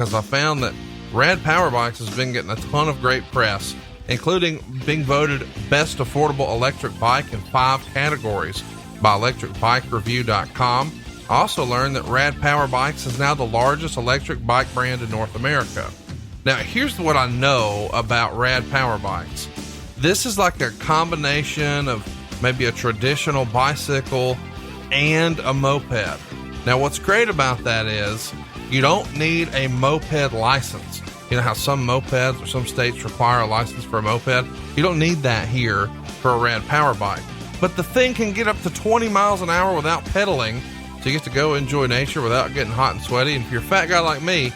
because I found that Rad Power Bikes has been getting a ton of great press, including being voted best affordable electric bike in 5 categories by electricbikereview.com. I also learned that Rad Power Bikes is now the largest electric bike brand in North America. Now, here's what I know about Rad Power Bikes. This is like a combination of maybe a traditional bicycle and a moped. Now, what's great about that is you don't need a moped license. You know how some mopeds or some states require a license for a moped? You don't need that here for a Rad Power Bike. But the thing can get up to 20 miles an hour without pedaling, so you get to go enjoy nature without getting hot and sweaty. And if you're a fat guy like me,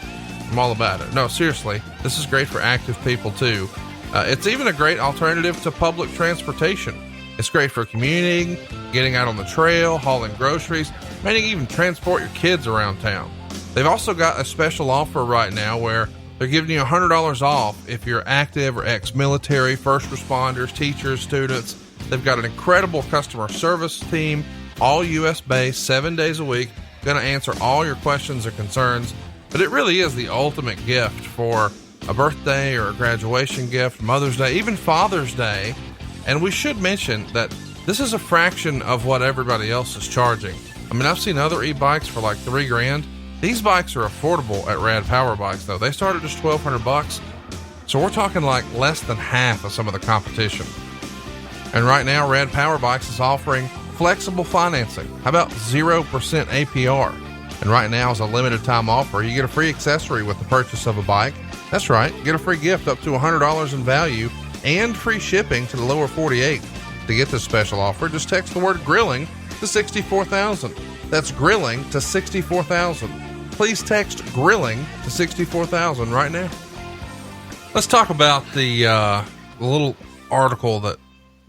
I'm all about it. No, seriously, this is great for active people too. It's even a great alternative to public transportation. It's great for commuting, getting out on the trail, hauling groceries, maybe even transport your kids around town. They've also got a special offer right now where they're giving you $100 off if you're active or ex-military, first responders, teachers, students. They've got an incredible customer service team, all US based, 7 days a week, going to answer all your questions or concerns. But it really is the ultimate gift for a birthday or a graduation gift, Mother's Day, even Father's Day. And we should mention that this is a fraction of what everybody else is charging. I mean, I've seen other e-bikes for like $3,000. These bikes are affordable at Rad Power Bikes though. They start at just $1,200. So we're talking like less than half of some of the competition. And right now, Rad Power Bikes is offering flexible financing. How about 0% APR? And right now is a limited time offer. You get a free accessory with the purchase of a bike. That's right. Get a free gift up to $100 in value and free shipping to the lower 48. To get this special offer, just text the word grilling to 64,000. That's grilling to 64,000. Please text grilling to 64,000 right now. Let's talk about the little article that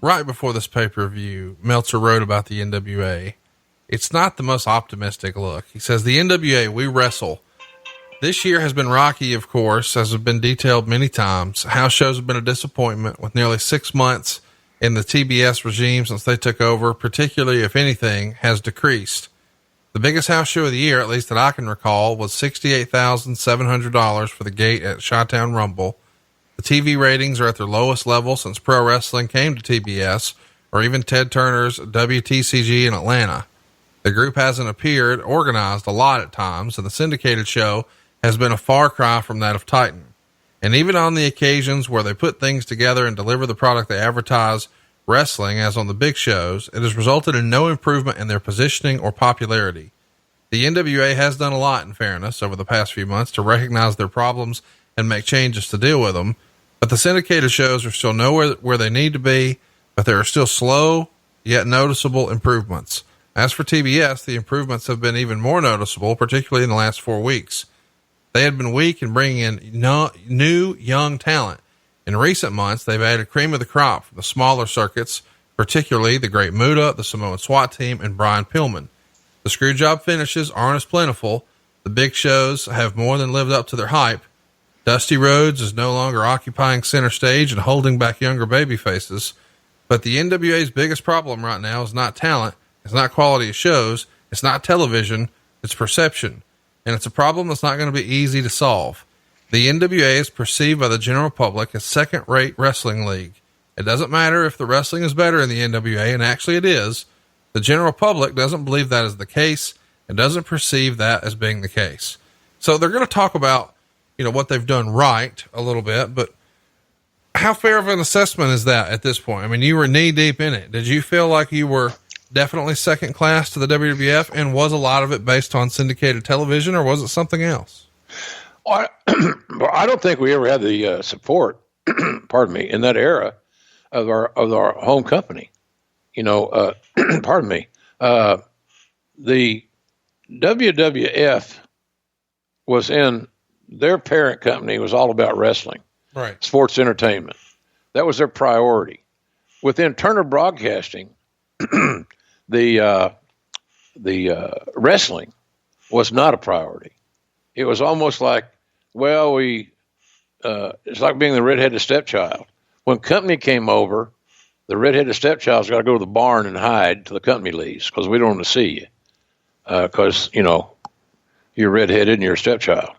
right before this pay-per-view, Meltzer wrote about the NWA. It's not the most optimistic look. He says, the NWA, we wrestle. This year has been rocky, of course, as has been detailed many times. House shows have been a disappointment with nearly 6 months in the TBS regime since they took over, particularly if anything has decreased. The biggest house show of the year, at least that I can recall, was $68,700 for the gate at Chi-Town Rumble. The TV ratings are at their lowest level since pro wrestling came to TBS, or even Ted Turner's WTCG in Atlanta. The group hasn't appeared organized a lot at times, and the syndicated show has been a far cry from that of Titan. And even on the occasions where they put things together and deliver the product they advertise wrestling, as on the big shows, it has resulted in no improvement in their positioning or popularity. The NWA has done a lot, in fairness, over the past few months to recognize their problems and make changes to deal with them, but the syndicated shows are still nowhere where they need to be, but there are still slow yet noticeable improvements. As for TBS, the improvements have been even more noticeable, particularly in the last 4 weeks. They had been weak in bringing in new young talent. In recent months, they've added cream of the crop from the smaller circuits, particularly the Great Muta, the Samoan SWAT team, and Brian Pillman. The screwjob finishes aren't as plentiful. The big shows have more than lived up to their hype. Dusty Rhodes is no longer occupying center stage and holding back younger baby faces. But the NWA's biggest problem right now is not talent. It's not quality of shows. It's not television. It's perception. And it's a problem that's not going to be easy to solve. The NWA is perceived by the general public as second-rate wrestling league. It doesn't matter if the wrestling is better in the NWA, and actually it is. The general public doesn't believe that is the case and doesn't perceive that as being the case. So they're going to talk about, what they've done right a little bit, but how fair of an assessment is that at this point? I mean, you were knee deep in it. Did you feel like you were definitely second class to the WWF, and was a lot of it based on syndicated television, or was it something else? Well, I don't think we ever had the support, pardon me, in that era of our home company. Pardon me. The WWF was in their parent company, was all about wrestling, right? Sports entertainment. That was their priority. Within Turner Broadcasting, the wrestling was not a priority. It was almost like, it's like being the redheaded stepchild. When company came over, the redheaded stepchild's got to go to the barn and hide till the company leaves, because we don't want to see you. Because, you're redheaded and you're a stepchild.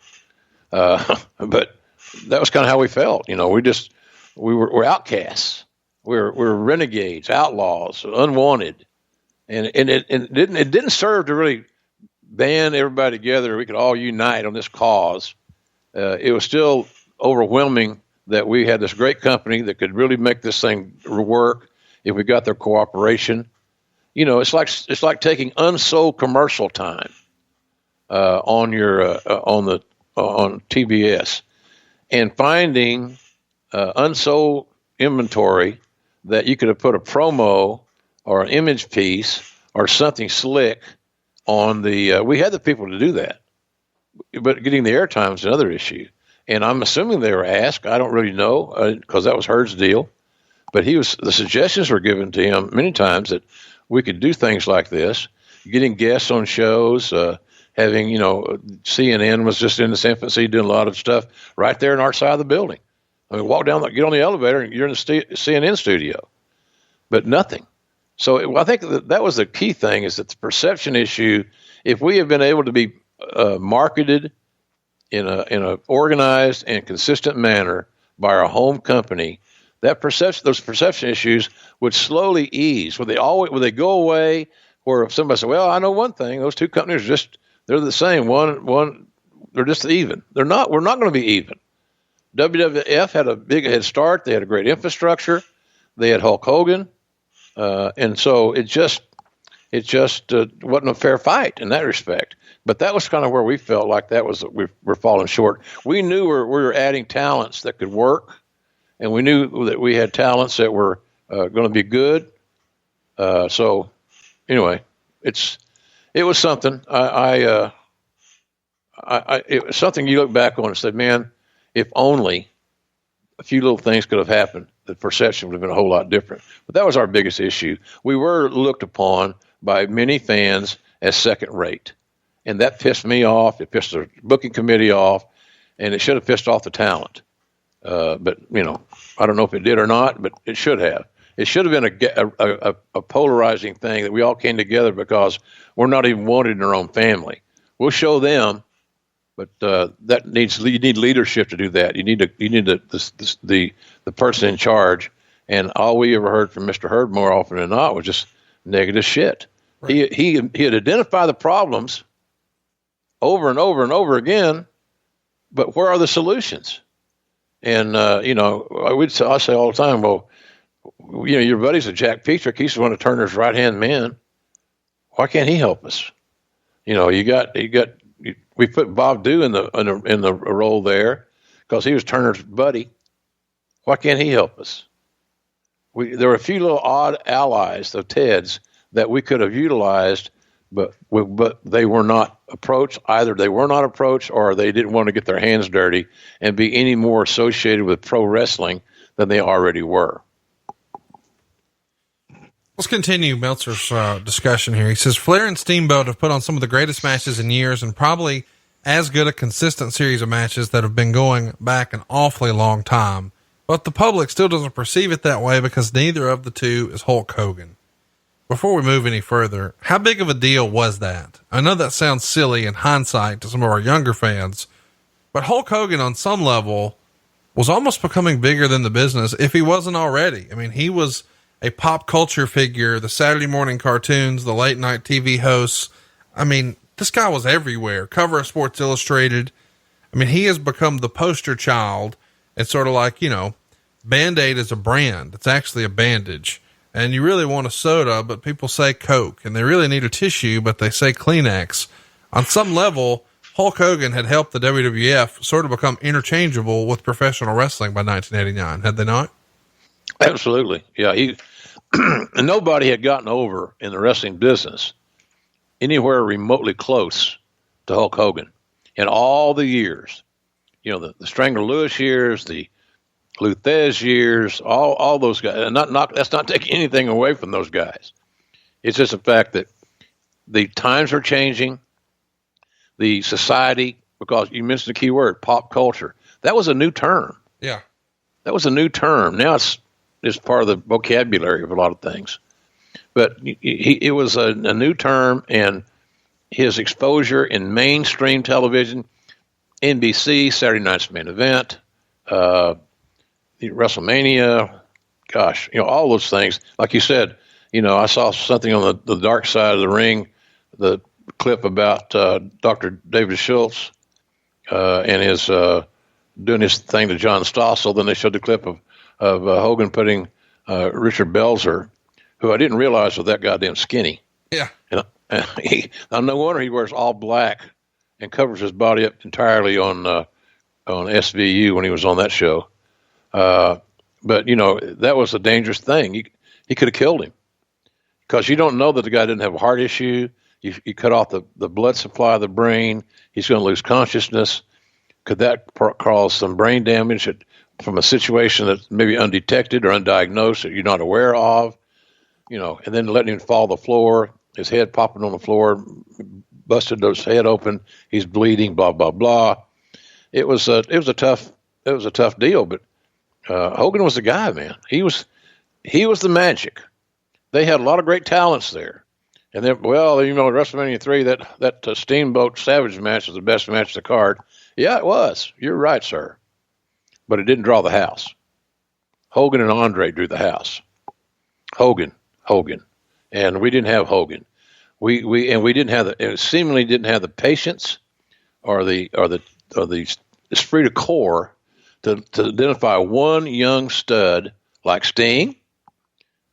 But that was kind of how we felt. We're outcasts. We're renegades, outlaws, unwanted, and it didn't serve to really band everybody together. We could all unite on this cause. It was still overwhelming that we had this great company that could really make this thing work if we got their cooperation. It's like taking unsold commercial time on TBS and finding unsold inventory that you could have put a promo or an image piece or something slick on the. We had the people to do that, but getting the airtime is another issue. And I'm assuming they were asked. I don't really know because that was Hurd's deal. But the suggestions were given to him many times that we could do things like this, getting guests on shows, having, CNN was just in its infancy doing a lot of stuff right there in our side of the building. I mean, get on the elevator and you're in the CNN studio, but nothing. So I think that was the key thing is that the perception issue, if we have been able to be marketed in a organized and consistent manner by our home company, those perception issues would slowly ease. Would they go away? Or if somebody said, "Well, I know one thing: those two companies they're the same. One, they're just even. They're not. We're not going to be even." WWF had a big head start. They had a great infrastructure. They had Hulk Hogan, and so it just wasn't a fair fight in that respect. But that was kind of where we felt like we were falling short. We knew we were adding talents that could work, and we knew that we had talents that were going to be good. So anyway, it was something. It was something you look back on and said, man, if only a few little things could have happened, the perception would have been a whole lot different. But that was our biggest issue. We were looked upon by many fans as second rate. And that pissed me off. It pissed the booking committee off, and it should have pissed off the talent. But, I don't know if it did or not, but it should have. It should have been a polarizing thing that we all came together because we're not even wanted in our own family. We'll show them, but you need leadership to do that. You need the person in charge. And all we ever heard from Mr. Hurd more often than not was just negative shit. Right. He had identified the problems over and over and over again, but where are the solutions? And I say all the time, well, your buddy's a Jack Petrick. He's one of Turner's right-hand men. Why can't he help us? We put Bob Dew in the role there because he was Turner's buddy. Why can't he help us? There were a few little odd allies of Ted's that we could have utilized, but they were not approached. Either they were not approached or they didn't want to get their hands dirty and be any more associated with pro wrestling than they already were. Let's continue Meltzer's discussion here. He says, Flair and Steamboat have put on some of the greatest matches in years and probably as good a consistent series of matches that have been going back an awfully long time. But the public still doesn't perceive it that way because neither of the two is Hulk Hogan. Before we move any further, how big of a deal was that? I know that sounds silly in hindsight to some of our younger fans, but Hulk Hogan on some level was almost becoming bigger than the business if he wasn't already. I mean, he was a pop culture figure, the Saturday morning cartoons, the late night TV hosts. I mean, this guy was everywhere. Cover of Sports Illustrated. I mean, he has become the poster child. It's sort of like, Band-Aid is a brand. It's actually a bandage. And you really want a soda, but people say Coke, and they really need a tissue, but they say Kleenex. On some level, Hulk Hogan had helped the WWF sort of become interchangeable with professional wrestling by 1989. Had they not? Absolutely. Yeah. Nobody had gotten over in the wrestling business anywhere remotely close to Hulk Hogan in all the years, the Strangler Lewis years, the Lou Thez years, all those guys. And that's not taking anything away from those guys. It's just the fact that the times are changing, the society, because you mentioned the key word, pop culture. That was a new term. Yeah. That was a new term. Now it's part of the vocabulary of a lot of things. But it was a new term, and his exposure in mainstream television, NBC, Saturday Night's Main Event, WrestleMania, gosh, all those things. Like you said, I saw something on the dark side of the ring, the clip about Dr. David Schultz and his doing his thing to John Stossel. Then they showed the clip of Hogan putting Richard Belzer, who I didn't realize was that goddamn skinny. Yeah. No wonder he wears all black and covers his body up entirely on SVU when he was on that show. But that was a dangerous thing. He could have killed him, because you don't know that the guy didn't have a heart issue. You cut off the blood supply of the brain. He's going to lose consciousness. Could that cause some brain damage from a situation that's maybe undetected or undiagnosed that you're not aware of? And then letting him fall to the floor, his head popping on the floor, busted his head open. He's bleeding. Blah blah blah. It was a tough deal. But Hogan was the guy, man. He was the magic. They had a lot of great talents there. And then, WrestleMania 3, that Steamboat Savage match was the best match of the card. Yeah, it was. You're right, sir. But it didn't draw the house. Hogan and Andre drew the house. Hogan, and we didn't have Hogan. We didn't have seemingly didn't have the patience or the esprit de corps to identify one young stud like Sting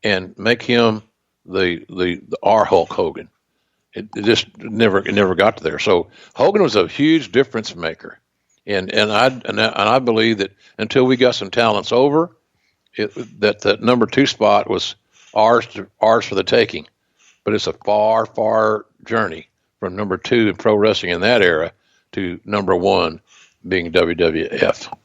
and make him the R Hulk Hogan. It just never got to there. So Hogan was a huge difference maker, and I believe that until we got some talents over, that number 2 spot was ours for the taking. But it's a far journey from number 2 in pro wrestling in that era to number 1 being WWF.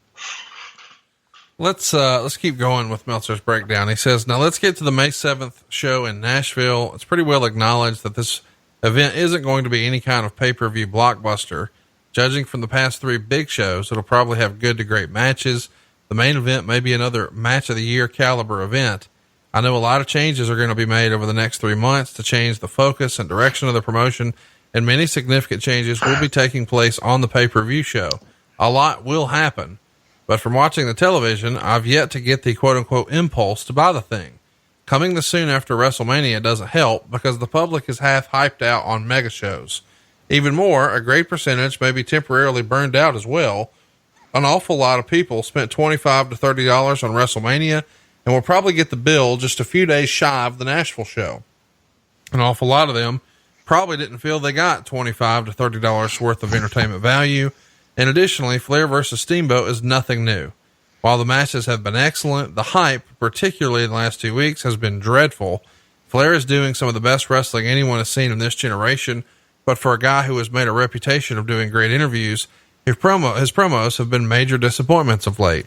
Let's keep going with Meltzer's breakdown. He says, now let's get to the May 7th show in Nashville. It's pretty well acknowledged that this event isn't going to be any kind of pay-per-view blockbuster. Judging from the past 3 big shows, it'll probably have good to great matches. The main event may be another match of the year caliber event. I know a lot of changes are going to be made over the next 3 months to change the focus and direction of the promotion, and many significant changes will be taking place on the pay-per-view show. A lot will happen. But from watching the television, I've yet to get the quote unquote impulse to buy the thing. Coming this soon after WrestleMania doesn't help because the public is half hyped out on mega shows. Even more, a great percentage may be temporarily burned out as well. An awful lot of people spent $25 to $30 on WrestleMania and will probably get the bill just a few days shy of the Nashville show. An awful lot of them probably didn't feel they got $25 to $30 worth of entertainment value. And additionally, Flair versus Steamboat is nothing new. While the matches have been excellent, the hype, particularly in the last 2 weeks, has been dreadful. Flair is doing some of the best wrestling anyone has seen in this generation, but for a guy who has made a reputation of doing great interviews, his promos have been major disappointments of late.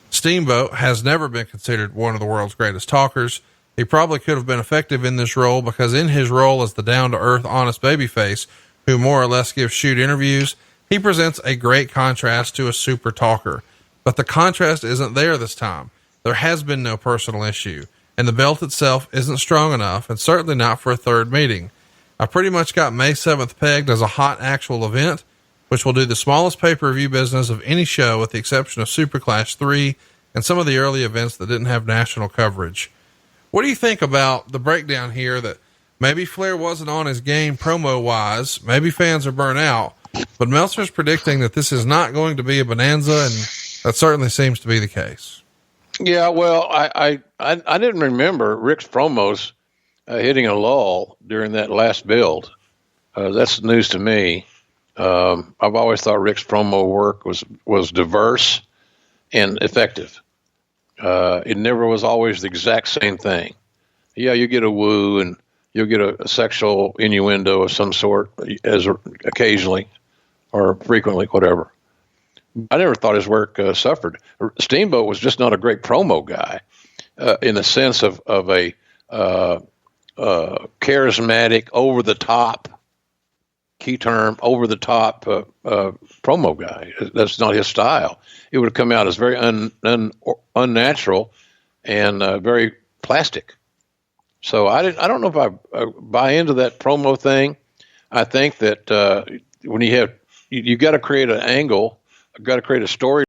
Steamboat has never been considered one of the world's greatest talkers. He probably could have been effective in this role because in his role as the down-to-earth, honest babyface who more or less gives shoot interviews, he presents a great contrast to a super talker. But the contrast isn't there this time. There has been no personal issue, and the belt itself isn't strong enough, and certainly not for a third meeting. I pretty much got May 7th pegged as a hot actual event, which will do the smallest pay-per-view business of any show with the exception of Super Clash 3 and some of the early events that didn't have national coverage. What do you think about the breakdown here that maybe Flair wasn't on his game promo-wise, maybe fans are burnt out, but Meltzer's predicting that this is not going to be a bonanza, and that certainly seems to be the case. Yeah, well, I didn't remember Rick's promos hitting a lull during that last build. That's news to me. I've always thought Rick's promo work was diverse and effective. It never was always the exact same thing. Yeah, you get a woo and you'll get a sexual innuendo of some sort occasionally or frequently, whatever. I never thought his work suffered. Steamboat was just not a great promo guy in the sense of a charismatic, over-the-top, key term, over-the-top promo guy. That's not his style. It would have come out as very unnatural and very plastic. So I don't know if I buy into that promo thing. I think that when you have you got to create an angle, got to create a story